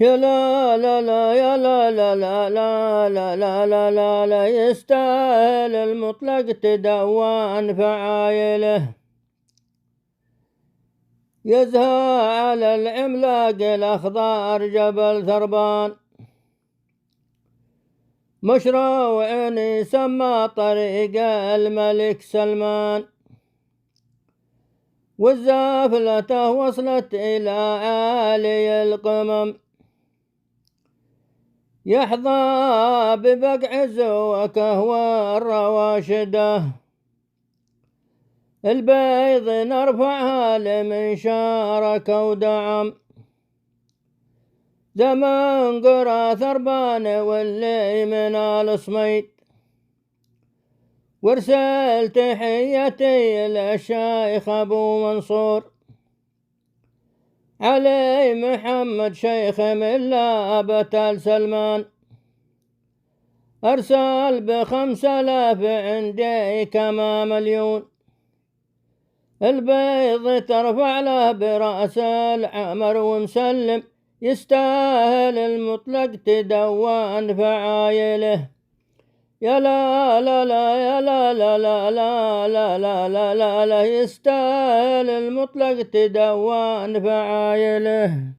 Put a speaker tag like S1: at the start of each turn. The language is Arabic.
S1: يا لا لا لا يا لا لا لا لا لا لا لا لا لا يستاهل المطلق تدوان فعايله. يزهى على العملاق الأخضر جبل ثربان، مشروع يسمى طريق الملك سلمان، والزافلة وصلت إلى عالي القمم، يحظى ببقع زوكه والرواشده، البيض نرفعها لمنشارك ودعم، زمان قرى ثربان واللي من الصميد، وارسل تحيتي للشيخ ابو منصور، علي محمد شيخ ملابة سلمان، أرسل ب5000 عندي كما مليون، البيض ترفع له برأس العمر ومسلم، يستاهل المطلق تدوان فعايله. يا لا لا لا يا لا لا لا لا لا لا لا لا لا يستاهل المطلق تدوان فعايله.